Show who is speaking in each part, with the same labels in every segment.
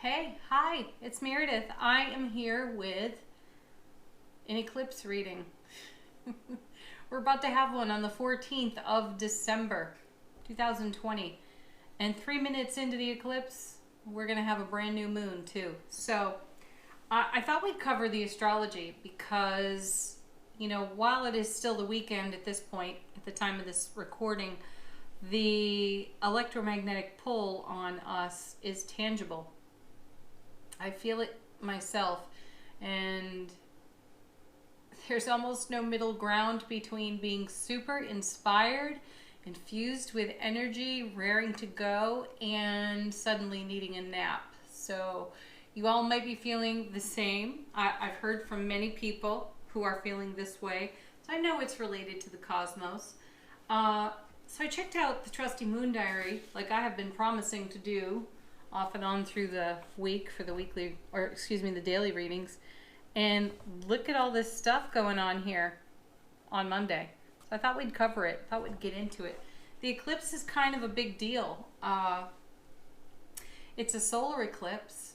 Speaker 1: Hey, hi, it's Meredith. I am here with an eclipse reading. We're about to have one on the 14th of December, 2020. And 3 minutes into the eclipse, we're going to have a brand new moon too. So I thought we'd cover the astrology because, while it is still the weekend at this point, at the time of this recording, the electromagnetic pull on us is tangible. I feel it myself, and there's almost no middle ground between being super inspired, infused with energy, raring to go, and suddenly needing a nap. So you all might be feeling the same. I've heard from many people who are feeling this way, so I know it's related to the cosmos. So I checked out the trusty moon diary, like I have been promising to do off and on through the week for the the daily readings. And look at all this stuff going on here on Monday. So I thought we'd cover it, thought we'd get into it. The eclipse is kind of a big deal. It's a solar eclipse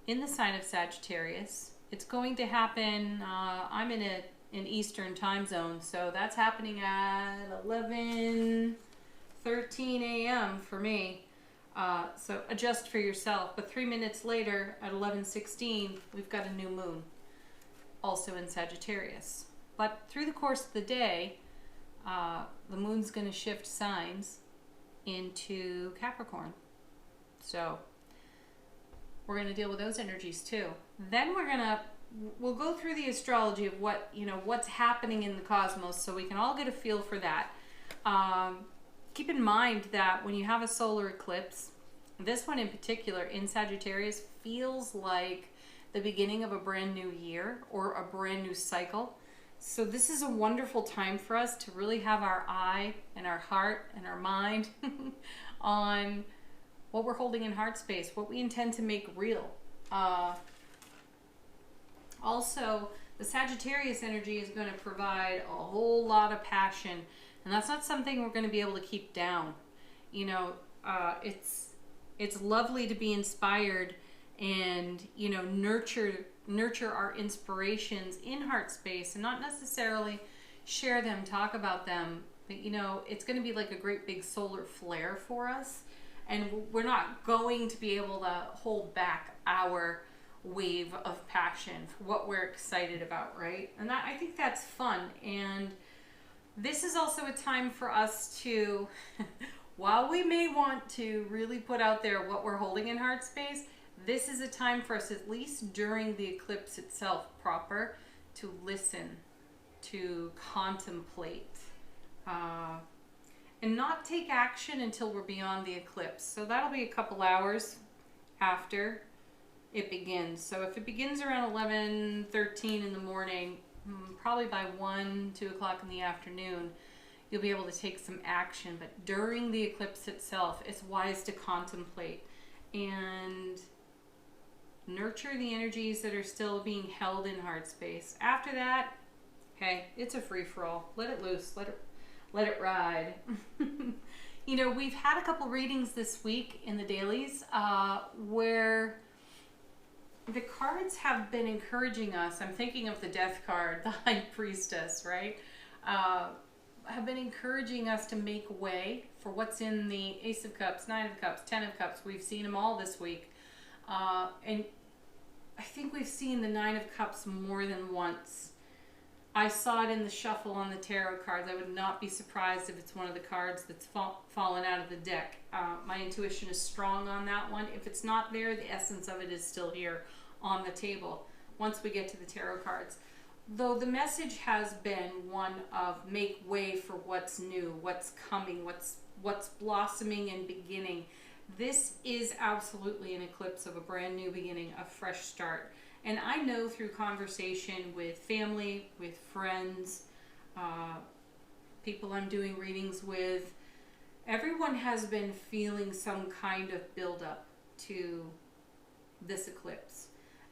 Speaker 1: in the sign of Sagittarius. It's going to happen, I'm in an Eastern time zone, so that's happening at 11:13 a.m. for me. So adjust for yourself. But 3 minutes later, at 11:16, we've got a new moon, also in Sagittarius. But through the course of the day, the moon's going to shift signs into Capricorn. So we're going to deal with those energies too. Then we'll go through the astrology of what's happening in the cosmos, so we can all get a feel for that. Keep in mind that when you have a solar eclipse, this one in particular in Sagittarius feels like the beginning of a brand new year or a brand new cycle. So this is a wonderful time for us to really have our eye and our heart and our mind on what we're holding in heart space, what we intend to make real. Also, the Sagittarius energy is going to provide a whole lot of passion. And that's not something we're going to be able to keep down. It's lovely to be inspired and, nurture our inspirations in heart space and not necessarily share them, talk about them. But, it's going to be like a great big solar flare for us. And we're not going to be able to hold back our wave of passion for what we're excited about, right? And I think that's fun. And this is also a time for us to, while we may want to really put out there what we're holding in heart space, this is a time for us, at least during the eclipse itself proper, to listen, to contemplate, and not take action until we're beyond the eclipse. So that'll be a couple hours after it begins. So if it begins around 11:13 in the morning, probably by 2 o'clock in the afternoon, you'll be able to take some action. But during the eclipse itself, it's wise to contemplate and nurture the energies that are still being held in heart space. After that, hey, it's a free-for-all. Let it loose. Let it ride. We've had a couple readings this week in the dailies where the cards have been encouraging us. I'm thinking of the death card, the High Priestess, right? Have been encouraging us to make way for what's in the Ace of Cups, Nine of Cups, Ten of Cups. We've seen them all this week. And I think we've seen the Nine of Cups more than once. I saw it in the shuffle on the tarot cards. I would not be surprised if it's one of the cards that's fallen out of the deck. My intuition is strong on that one. If it's not there, the essence of it is still here on the table once we get to the tarot cards. Though the message has been one of make way for what's new, what's coming, what's blossoming and beginning. This is absolutely an eclipse of a brand new beginning, a fresh start. And I know through conversation with family, with friends, people I'm doing readings with, everyone has been feeling some kind of buildup to this eclipse.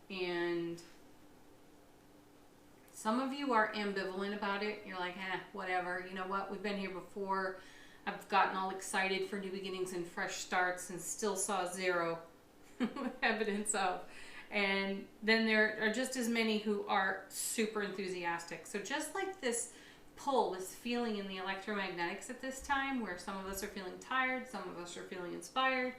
Speaker 1: And some of you are ambivalent about it. You're like, whatever. You know what? We've been here before. I've gotten all excited for new beginnings and fresh starts and still saw zero. evidence of. And then there are just as many who are super enthusiastic. So just like this pull, this feeling in the electromagnetics at this time, where some of us are feeling tired, some of us are feeling inspired,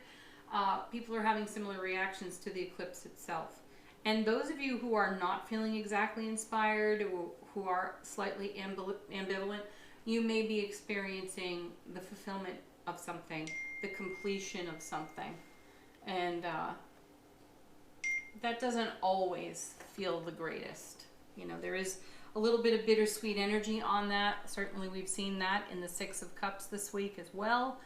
Speaker 1: people are having similar reactions to the eclipse itself. And those of you who are not feeling exactly inspired, or who are slightly ambivalent, you may be experiencing the fulfillment of something, the completion of something. And that doesn't always feel the greatest. You know, there is a little bit of bittersweet energy on that. Certainly we've seen that in the Six of Cups this week as well.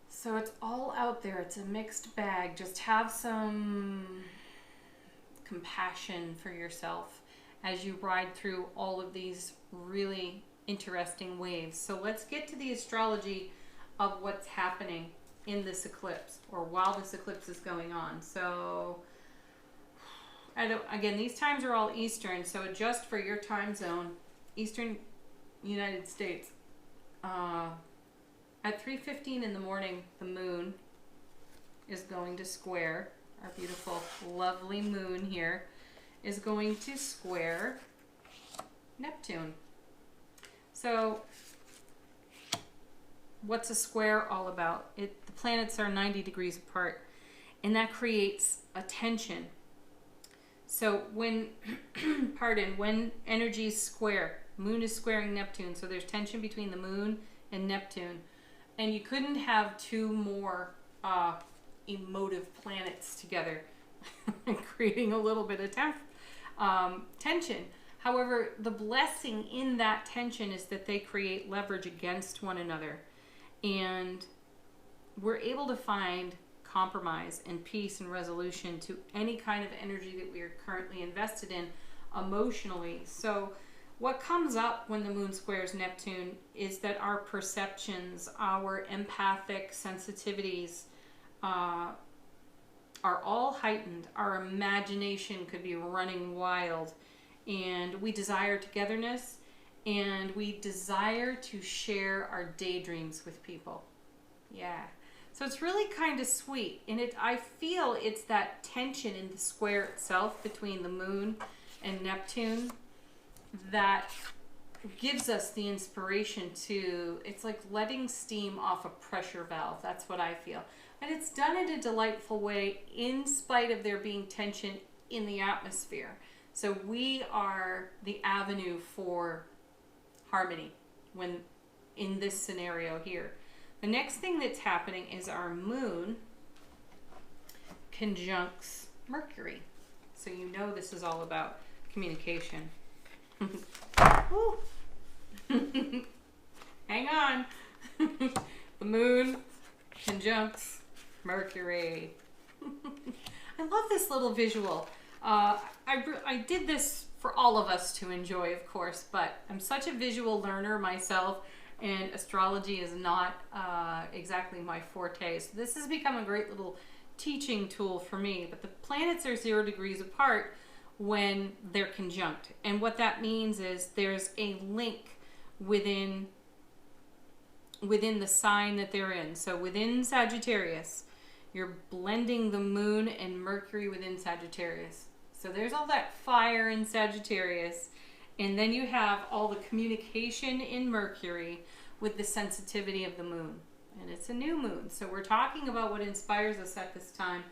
Speaker 1: So it's all out there. It's a mixed bag. Just have some compassion for yourself as you ride through all of these really interesting waves. So let's get to the astrology of what's happening in this eclipse, or while this eclipse is going on. So again, these times are all Eastern, so adjust for your time zone. Eastern United States. At 3:15 in the morning, the moon is going to square. Our beautiful, lovely moon here is going to square Neptune. So what's a square all about? The planets are 90 degrees apart, and that creates a tension. So when, when energies square, moon is squaring Neptune, so there's tension between the moon and Neptune. And you couldn't have two more emotive planets together, creating a little bit of tension. However, the blessing in that tension is that they create leverage against one another. And we're able to find compromise and peace and resolution to any kind of energy that we are currently invested in emotionally. So what comes up when the moon squares Neptune is that our perceptions, our empathic sensitivities are all heightened. Our imagination could be running wild, and we desire togetherness, and we desire to share our daydreams with people. Yeah. So it's really kind of sweet, and I feel it's that tension in the square itself between the moon and Neptune that gives us the inspiration to, it's like letting steam off a pressure valve. That's what I feel. And it's done in a delightful way in spite of there being tension in the atmosphere. So we are the avenue for harmony when in this scenario here. The next thing that's happening is our moon conjuncts Mercury. So you know this is all about communication. Hang on. The moon conjuncts Mercury. I love this little visual. I did this for all of us to enjoy, of course, but I'm such a visual learner myself, and astrology is not exactly my forte. So this has become a great little teaching tool for me. But the planets are 0 degrees apart when they're conjunct. And what that means is there's a link within the sign that they're in. So within Sagittarius, you're blending the moon and Mercury within Sagittarius. So there's all that fire in Sagittarius, and then you have all the communication in Mercury with the sensitivity of the moon. And it's a new moon, so we're talking about what inspires us at this time.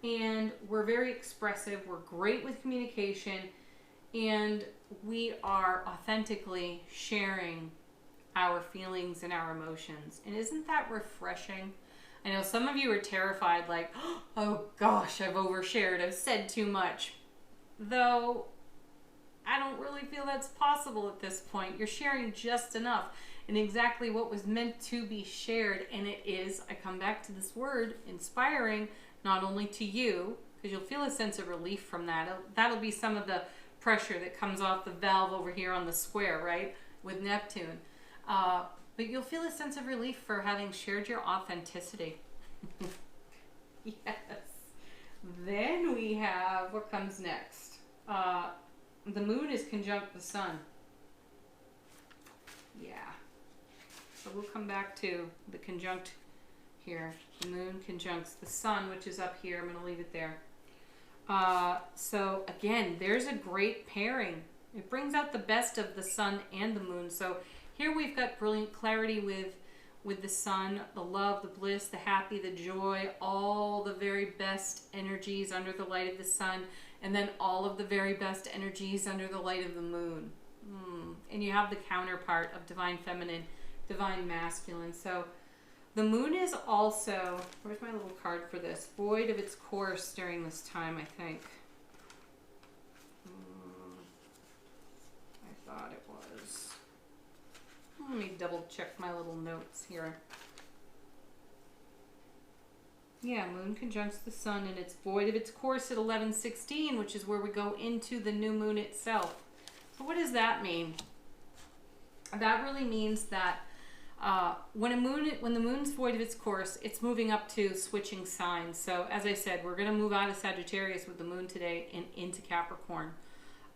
Speaker 1: And we're very expressive, we're great with communication, and we are authentically sharing our feelings and our emotions. And isn't that refreshing? I know some of you are terrified, like, oh gosh, I've overshared, I've said too much. Though, I don't really feel that's possible at this point. You're sharing just enough and exactly what was meant to be shared. And it is, I come back to this word, inspiring, not only to you, because you'll feel a sense of relief from that. That'll be some of the pressure that comes off the valve over here on the square, right, with Neptune. But you'll feel a sense of relief for having shared your authenticity. Yes. Then we have, what comes next? The moon is conjunct the sun. Yeah. So we'll come back to the conjunct here. The moon conjuncts the sun, which is up here. I'm going to leave it there. So again, there's a great pairing. It brings out the best of the sun and the moon. So here we've got brilliant clarity with the sun, the love, the bliss, the happy, the joy, all the very best energies under the light of the sun, and then all of the very best energies under the light of the moon. And you have the counterpart of divine feminine, divine masculine. So the moon is also, where's my little card for this? Void of its course during this time, I think. I thought it was. Let me double check my little notes here. Yeah, moon conjuncts the sun and it's void of its course at 11:16, which is where we go into the new moon itself. So what does that mean? That really means that when the moon's void of its course, it's moving up to switching signs. So as I said, we're going to move out of Sagittarius with the moon today and into Capricorn,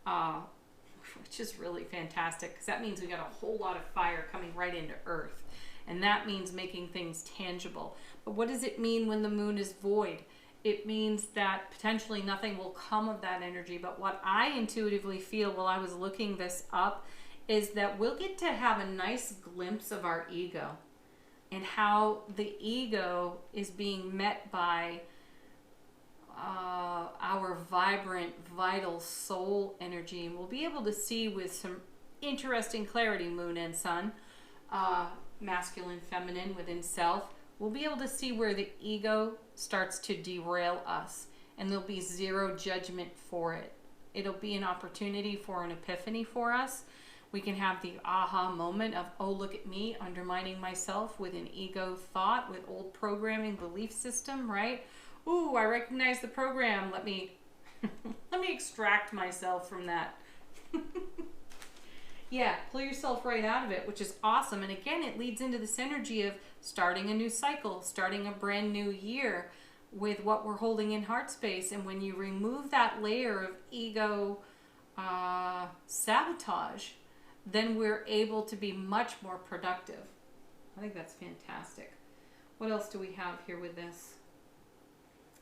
Speaker 1: which is really fantastic because that means we got a whole lot of fire coming right into Earth. And that means making things tangible. But what does it mean when the moon is void? It means that potentially nothing will come of that energy. But what I intuitively feel while I was looking this up is that we'll get to have a nice glimpse of our ego and how the ego is being met by our vibrant, vital soul energy. And we'll be able to see with some interesting clarity, moon and sun, masculine, feminine, within self. We'll be able to see where the ego starts to derail us, and there'll be zero judgment for it. It'll be an opportunity for an epiphany for us. We can have the aha moment of, oh, look at me undermining myself with an ego thought, with old programming belief system, right? Ooh, I recognize the program. Let me let me extract myself from that. Yeah, pull yourself right out of it, which is awesome. And again, it leads into this energy of starting a new cycle, starting a brand new year with what we're holding in heart space. And when you remove that layer of ego sabotage, then we're able to be much more productive. I think that's fantastic. What else do we have here with this?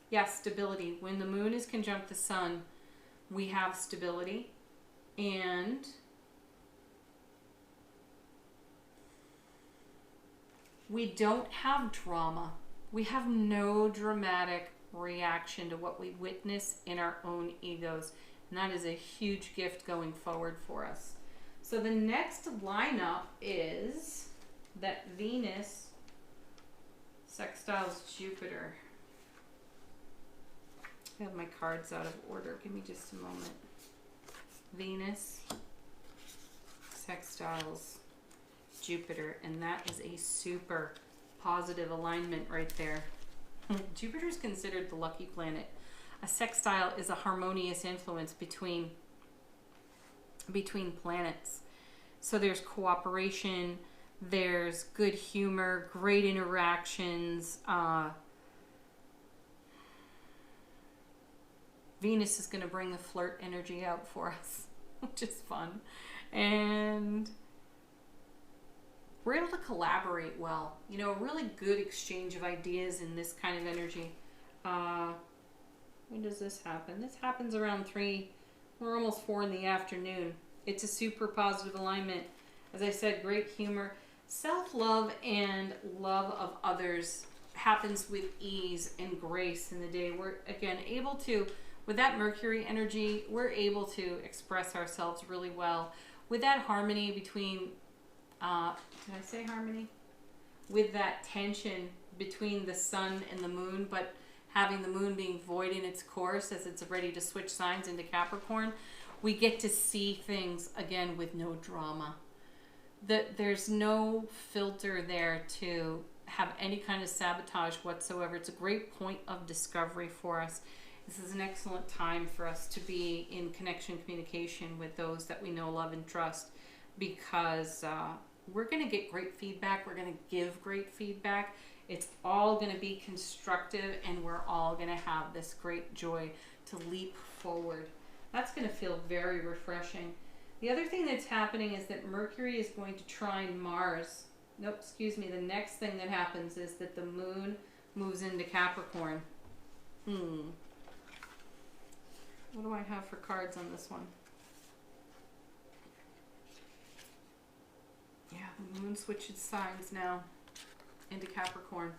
Speaker 1: Yes, stability. When the moon is conjunct the sun, we have stability. And we don't have drama. We have no dramatic reaction to what we witness in our own egos. And that is a huge gift going forward for us. So the next lineup is that Venus sextiles Jupiter. I have my cards out of order. Give me just a moment. Venus sextiles Jupiter, and that is a super positive alignment right there. Jupiter is considered the lucky planet. A sextile is a harmonious influence between planets. So there's cooperation, there's good humor, great interactions. Venus is going to bring the flirt energy out for us, which is fun. And we're able to collaborate well. You know, a really good exchange of ideas in this kind of energy. When does this happen? This happens around 3, or almost 4 in the afternoon. It's a super positive alignment. As I said, great humor. Self-love and love of others happens with ease and grace in the day. We're, again, able to, with that Mercury energy, we're able to express ourselves really well. With that harmony between, did I say harmony? With that tension between the sun and the moon, but having the moon being void in its course as it's ready to switch signs into Capricorn, we get to see things again with no drama. There's no filter there to have any kind of sabotage whatsoever. It's a great point of discovery for us. This is an excellent time for us to be in connection, communication with those that we know, love, and trust, because we're going to get great feedback. We're going to give great feedback. It's all going to be constructive, and we're all going to have this great joy to leap forward. That's going to feel very refreshing. The other thing that's happening is that Mercury is going to trine Mars nope, excuse me. The next thing that happens is that the moon moves into Capricorn. What do I have for cards on this one? Yeah, the moon switches signs now into Capricorn.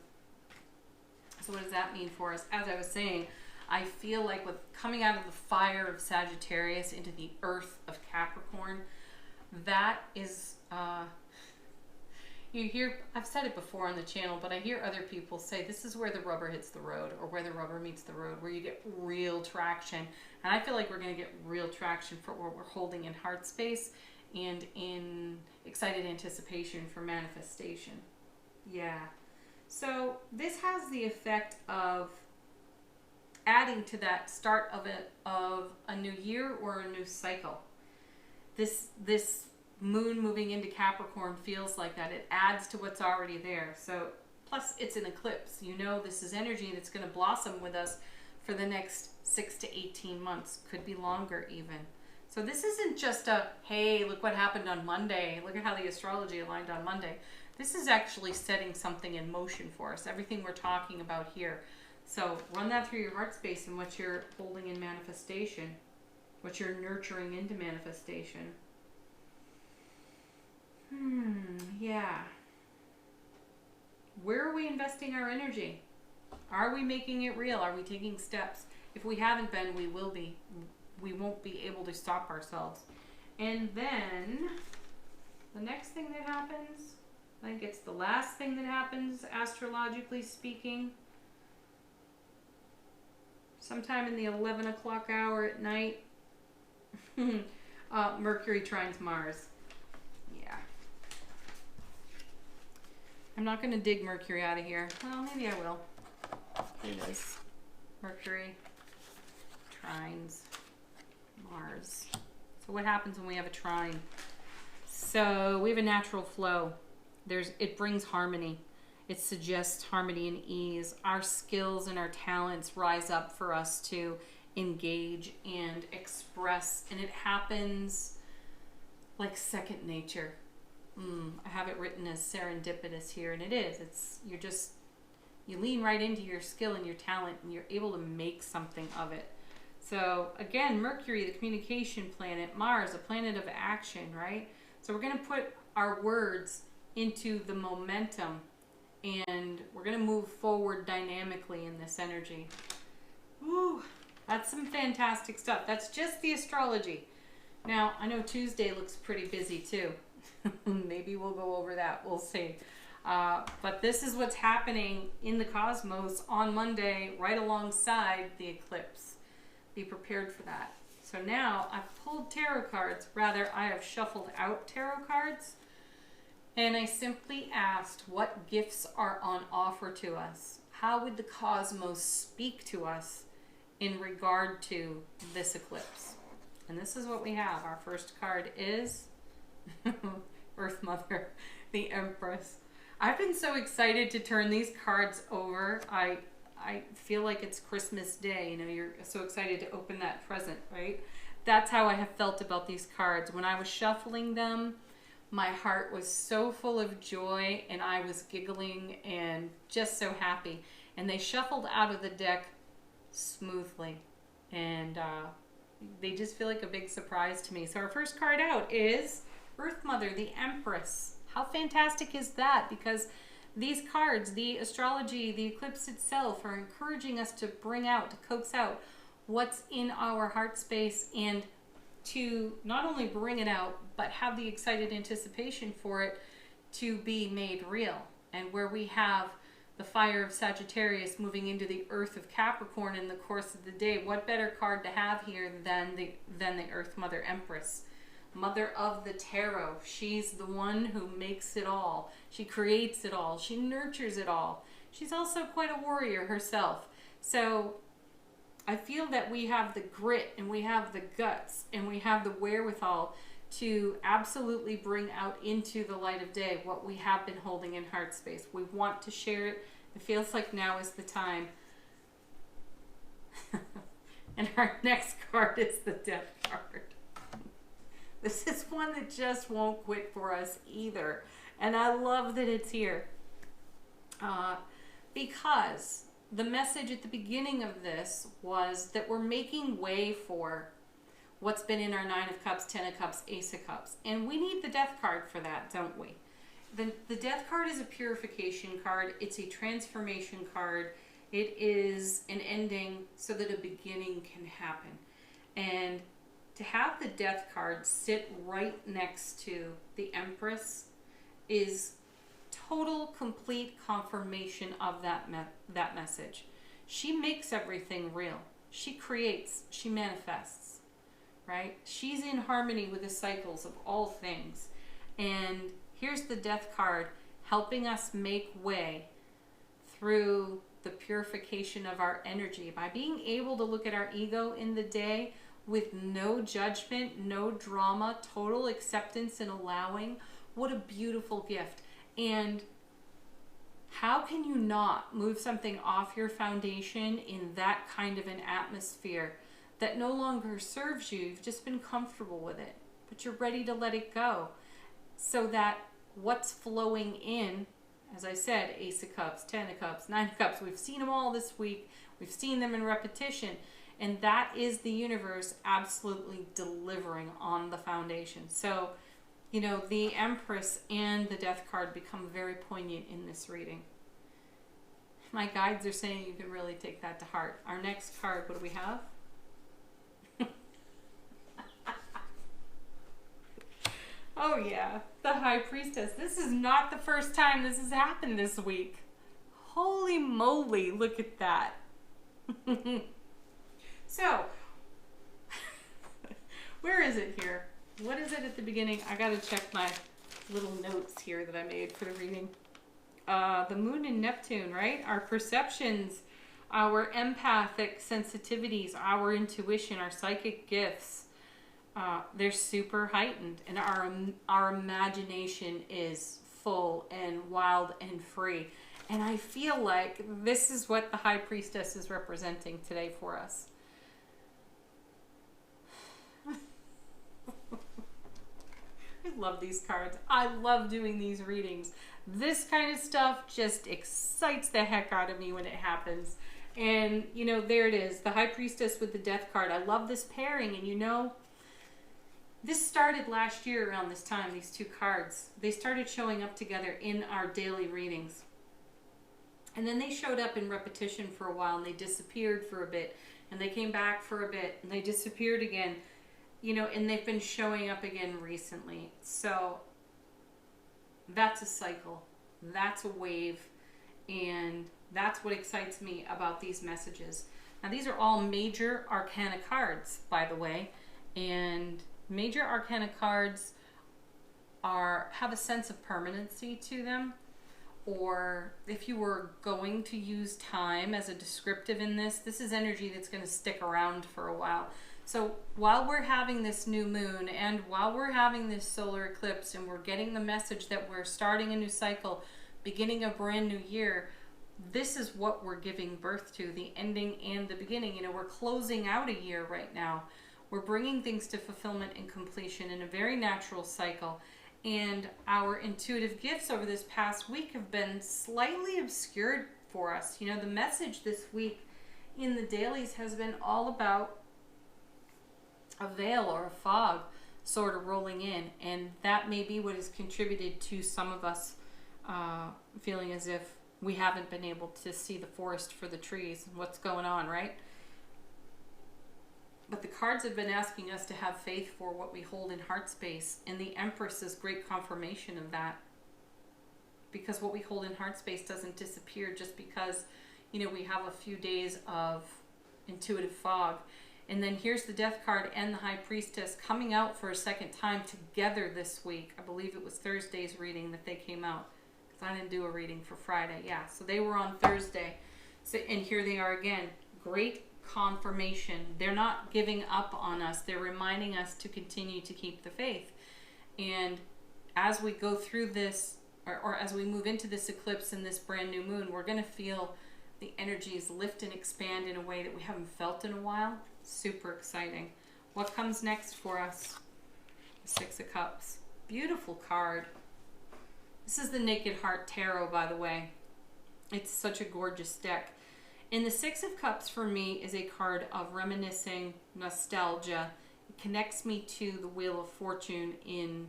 Speaker 1: So what does that mean for us? As I was saying, I feel like with coming out of the fire of Sagittarius into the earth of Capricorn, that is, you hear, I've said it before on the channel, but I hear other people say this is where the rubber hits the road, or where the rubber meets the road, where you get real traction. And I feel like we're going to get real traction for what we're holding in heart space and in excited anticipation for manifestation. Yeah. So this has the effect of adding to that start of a new year or a new cycle. This moon moving into Capricorn feels like that. It adds to what's already there. So plus it's an eclipse. You know, this is energy that's going to blossom with us for the next 6 to 18 months. Could be longer even. So this isn't just a, hey, look what happened on Monday. Look at how the astrology aligned on Monday. This is actually setting something in motion for us. Everything we're talking about here. So run that through your heart space and what you're holding in manifestation. What you're nurturing into manifestation. Yeah. Where are we investing our energy? Are we making it real? Are we taking steps? If we haven't been, we will be. We won't be able to stop ourselves. And then the next thing that happens, I think it's the last thing that happens, astrologically speaking, sometime in the 11 o'clock hour at night, Mercury trines Mars. Yeah. I'm not going to dig Mercury out of here. Well, maybe I will. Here it is. Mercury trines Mars. So what happens when we have a trine? So we have a natural flow. It brings harmony. It suggests harmony and ease. Our skills and our talents rise up for us to engage and express, and it happens like second nature. I have it written as serendipitous here, and it is. You lean right into your skill and your talent, and you're able to make something of it. So again, Mercury, the communication planet, Mars, a planet of action, right? So we're going to put our words into the momentum, and we're going to move forward dynamically in this energy. Woo, that's some fantastic stuff. That's just the astrology. Now, I know Tuesday looks pretty busy too. Maybe we'll go over that. We'll see. But this is what's happening in the cosmos on Monday, right alongside the eclipse. Be prepared for that. So now I've pulled tarot cards. Rather, I have shuffled out tarot cards. And I simply asked what gifts are on offer to us. How would the cosmos speak to us in regard to this eclipse? And this is what we have. Our first card is Earth Mother, the Empress. I've been so excited to turn these cards over. I feel like it's Christmas Day. You know, you're so excited to open that present, right? That's how I have felt about these cards. When I was shuffling them, my heart was so full of joy, and I was giggling and just so happy. And they shuffled out of the deck smoothly. And they just feel like a big surprise to me. So our first card out is Earth Mother, the Empress. How fantastic is that? Because these cards, the astrology, the eclipse itself, are encouraging us to bring out, to coax out what's in our heart space, and to not only bring it out, but have the excited anticipation for it to be made real. And where we have the fire of Sagittarius moving into the earth of Capricorn in the course of the day, what better card to have here than the Earth Mother Empress? Mother of the tarot. She's the one who makes it all. She creates it all. She nurtures it all. She's also quite a warrior herself. So I feel that we have the grit, and we have the guts, and we have the wherewithal to absolutely bring out into the light of day what we have been holding in heart space. We want to share it. It feels like now is the time. And our next card is the Death card. This is one that just won't quit for us either. And I love that it's here. Because the message at the beginning of this was that we're making way for what's been in our Nine of Cups, Ten of Cups, Ace of Cups. And we need the Death card for that, don't we? The Death card is a purification card. It's a transformation card. It is an ending so that a beginning can happen. And to have the Death card sit right next to the Empress is total, complete confirmation of that message. She makes everything real. She creates. She manifests. Right? She's in harmony with the cycles of all things. And here's the Death card helping us make way through the purification of our energy by being able to look at our ego in the day with no judgment, no drama, total acceptance and allowing. What a beautiful gift. And how can you not move something off your foundation in that kind of an atmosphere that no longer serves you? You've just been comfortable with it, but you're ready to let it go so that what's flowing in, as I said, Ace of Cups, Ten of Cups, Nine of Cups, we've seen them all this week. We've seen them in repetition. And that is the universe absolutely delivering on the foundation. So, you know, the Empress and the Death card become very poignant in this reading. My guides are saying you can really take that to heart. Our next card, what do we have? Oh yeah, the High Priestess. This is not the first time this has happened this week. Holy moly, look at that. So, where is it here? What is it at the beginning? I gotta check my little notes here that I made for the reading. The Moon and Neptune, right? Our perceptions, our empathic sensitivities, our intuition, our psychic gifts. They're super heightened, and our imagination is full and wild and free. And I feel like this is what the High Priestess is representing today for us. I love these cards. I love doing these readings. This kind of stuff just excites the heck out of me when it happens. And, you know, there it is. The High Priestess with the Death card. I love this pairing. And, you know, this started last year around this time, these two cards. They started showing up together in our daily readings. And then they showed up in repetition for a while, and they disappeared for a bit. And they came back for a bit, and they disappeared again. You know, and they've been showing up again recently. So that's a cycle. That's a wave. And that's what excites me about these messages. Now, these are all major arcana cards, by the way. And major arcana cards have a sense of permanency to them. Or if you were going to use time as a descriptive in this is energy that's going to stick around for a while. So while we're having this new moon and while we're having this solar eclipse and we're getting the message that we're starting a new cycle, beginning a brand new year, this is what we're giving birth to, the ending and the beginning. You know, we're closing out a year right now. We're bringing things to fulfillment and completion in a very natural cycle. And our intuitive gifts over this past week have been slightly obscured for us. You know, the message this week in the dailies has been all about a veil or a fog sort of rolling in, and that may be what has contributed to some of us feeling as if we haven't been able to see the forest for the trees and what's going on, right? But the cards have been asking us to have faith for what we hold in heart space, and the Empress is great confirmation of that, because what we hold in heart space doesn't disappear just because, you know, we have a few days of intuitive fog. And then here's the Death card and the High Priestess coming out for a second time together this week. I believe it was Thursday's reading that they came out, because I didn't do a reading for Friday. Yeah, so they were on Thursday. So, and here they are again. Great confirmation. They're not giving up on us. They're reminding us to continue to keep the faith. And as we go through this, or as we move into this eclipse and this brand new moon, we're going to feel the energies lift and expand in a way that we haven't felt in a while. Super exciting. What comes next for us? The Six of Cups. Beautiful card. This is the Naked Heart Tarot, by the way. It's such a gorgeous deck. And the Six of Cups for me is a card of reminiscing, nostalgia. It connects me to the Wheel of Fortune in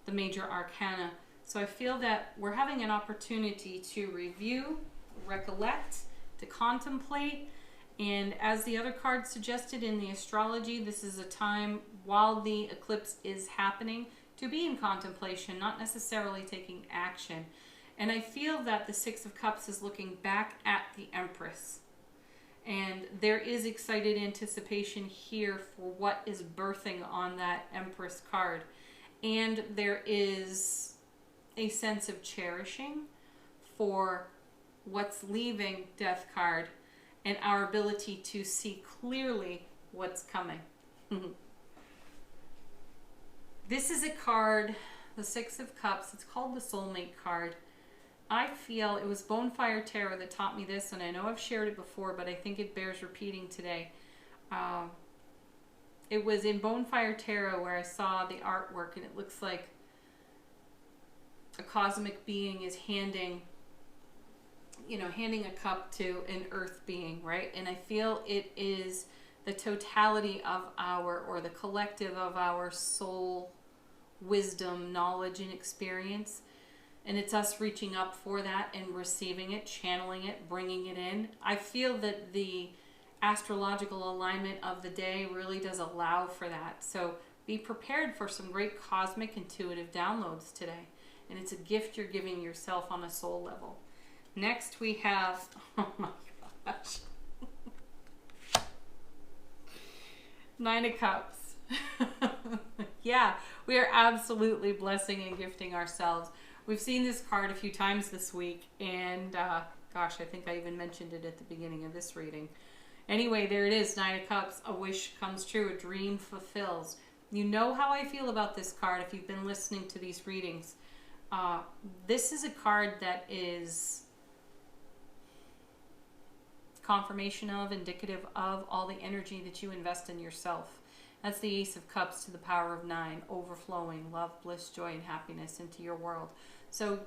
Speaker 1: the major arcana. So I feel that we're having an opportunity to review, recollect, to contemplate. And as the other card suggested in the astrology, this is a time while the eclipse is happening to be in contemplation, not necessarily taking action. And I feel that the Six of Cups is looking back at the Empress. And there is excited anticipation here for what is birthing on that Empress card. And there is a sense of cherishing for what's leaving Death card and our ability to see clearly what's coming. This is a card, the Six of Cups. It's called the Soulmate card. I feel it was Bonfire Tarot that taught me this, and I know I've shared it before, but I think it bears repeating today. It was in Bonfire Tarot where I saw the artwork, and it looks like a cosmic being is handing a cup to an earth being, right? And I feel it is the totality of or the collective of our soul, wisdom, knowledge, and experience. And it's us reaching up for that and receiving it, channeling it, bringing it in. I feel that the astrological alignment of the day really does allow for that. So be prepared for some great cosmic intuitive downloads today. And it's a gift you're giving yourself on a soul level. Next we have, oh my gosh, Nine of Cups. Yeah, we are absolutely blessing and gifting ourselves. We've seen this card a few times this week, and gosh, I think I even mentioned it at the beginning of this reading. Anyway, there it is, Nine of Cups. A wish comes true, a dream fulfills. You know how I feel about this card if you've been listening to these readings. This is a card that is confirmation of, indicative of all the energy that you invest in yourself. That's the Ace of Cups to the power of 9, overflowing love, bliss, joy, and happiness into your world. So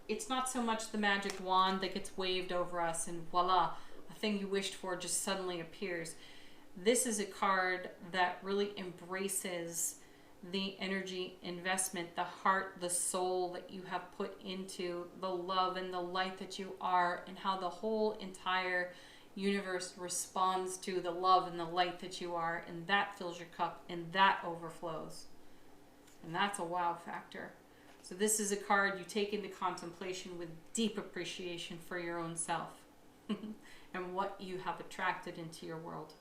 Speaker 1: it's not so much the magic wand that gets waved over us and voila, a thing you wished for just suddenly appears. This is a card that really embraces the energy investment, the heart, the soul that you have put into the love and the light that you are, and how the whole entire universe responds to the love and the light that you are, and that fills your cup and that overflows. And that's a wow factor. So this is a card you take into contemplation with deep appreciation for your own self and what you have attracted into your world,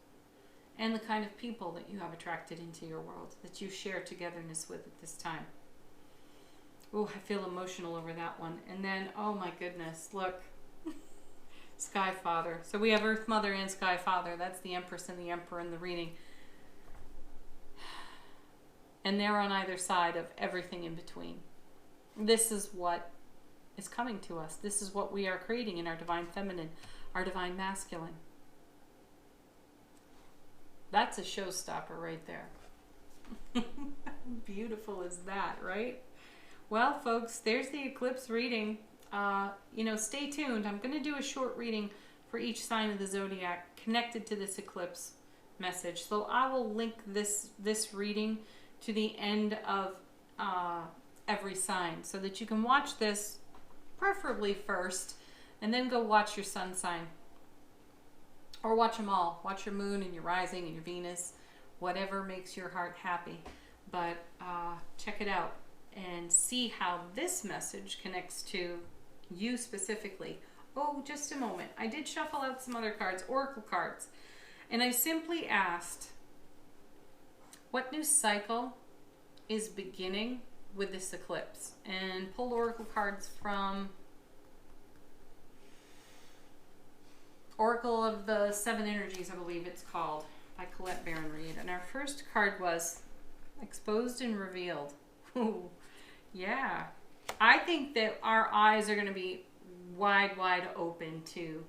Speaker 1: and the kind of people that you have attracted into your world that you share togetherness with at this time. Oh, I feel emotional over that one. And then, oh my goodness, look. Sky Father. So we have Earth Mother and Sky Father. That's the Empress and the Emperor in the reading. And they're on either side of everything in between. This is what is coming to us. This is what we are creating in our Divine Feminine, our Divine Masculine. That's a showstopper right there. How beautiful is that, right? Well, folks, there's the eclipse reading. Stay tuned. I'm going to do a short reading for each sign of the zodiac connected to this eclipse message. So I will link this reading to the end of every sign so that you can watch this preferably first and then go watch your sun sign. Or watch them all. Watch your moon and your rising and your Venus, whatever makes your heart happy. But check it out and see how this message connects to you specifically. Oh, just a moment. I did shuffle out some other cards, oracle cards. And I simply asked, what new cycle is beginning with this eclipse? And pulled oracle cards from Oracle of the Seven Energies, I believe it's called, by Collette Baron-Reid. And our first card was Exposed and Revealed. Ooh, yeah. I think that our eyes are going to be wide, wide open to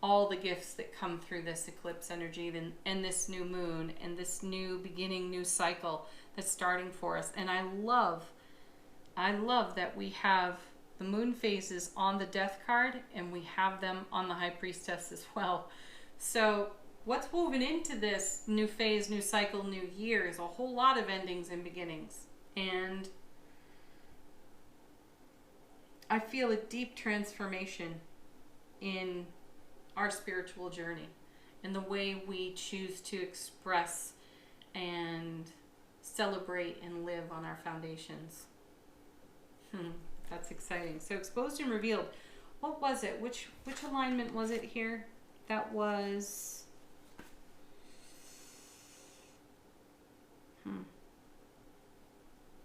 Speaker 1: all the gifts that come through this eclipse energy and this new moon and this new beginning, new cycle that's starting for us. And I love I love that we have the moon phases on the Death card, and we have them on the High Priestess as well. So what's woven into this new phase, new cycle, new year is a whole lot of endings and beginnings. And I feel a deep transformation in our spiritual journey, in the way we choose to express and celebrate and live on our foundations. That's exciting. So exposed and revealed. What was it? Which alignment was it here? That was...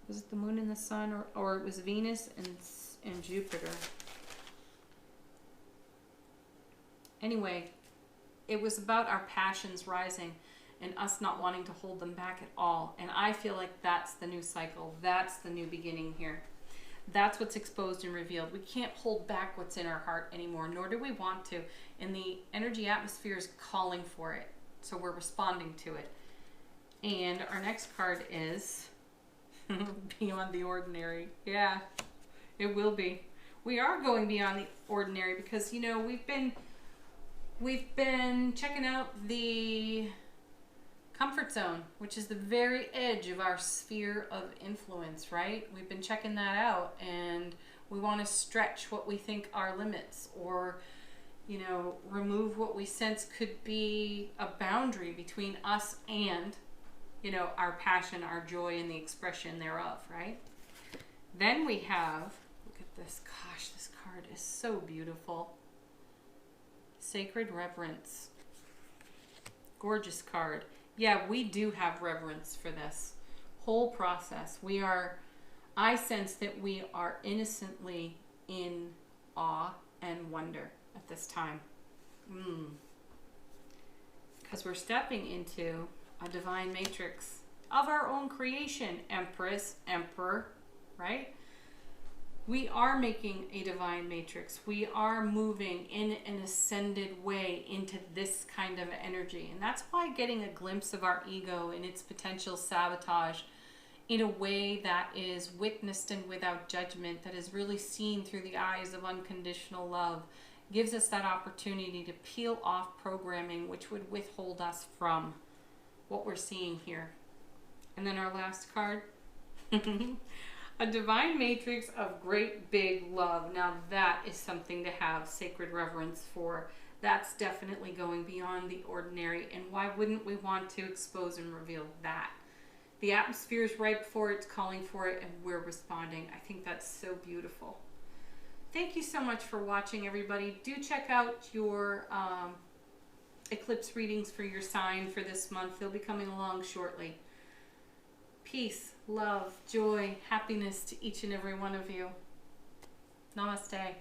Speaker 1: Was it the moon and the sun, or it was Venus and Jupiter? Anyway, it was about our passions rising and us not wanting to hold them back at all. And I feel like that's the new cycle. That's the new beginning here. That's what's exposed and revealed. We can't hold back what's in our heart anymore, nor do we want to. And the energy atmosphere is calling for it. So we're responding to it. And our next card is Beyond the Ordinary. Yeah, it will be. We are going beyond the ordinary because, you know, we've been checking out the comfort zone, which is the very edge of our sphere of influence, right? We've been checking that out, and we want to stretch what we think are limits, or, you know, remove what we sense could be a boundary between us and, you know, our passion, our joy, and the expression thereof, right? Then we have, look at this, gosh, this card is so beautiful. Sacred Reverence. Gorgeous card. Yeah, we do have reverence for this whole process. I sense that we are innocently in awe and wonder at this time. Because we're stepping into a divine matrix of our own creation. Empress, Emperor, right? We are making a divine matrix. We are moving in an ascended way into this kind of energy. And that's why getting a glimpse of our ego and its potential sabotage in a way that is witnessed and without judgment, that is really seen through the eyes of unconditional love, gives us that opportunity to peel off programming which would withhold us from what we're seeing here. And then our last card. A divine matrix of great big love. Now that is something to have sacred reverence for. That's definitely going beyond the ordinary. And why wouldn't we want to expose and reveal that? The atmosphere is ripe for it, it's calling for it, and we're responding. I think that's so beautiful. Thank you so much for watching, everybody. Do check out your eclipse readings for your sign for this month. They'll be coming along shortly. Peace, love, joy, happiness to each and every one of you. Namaste.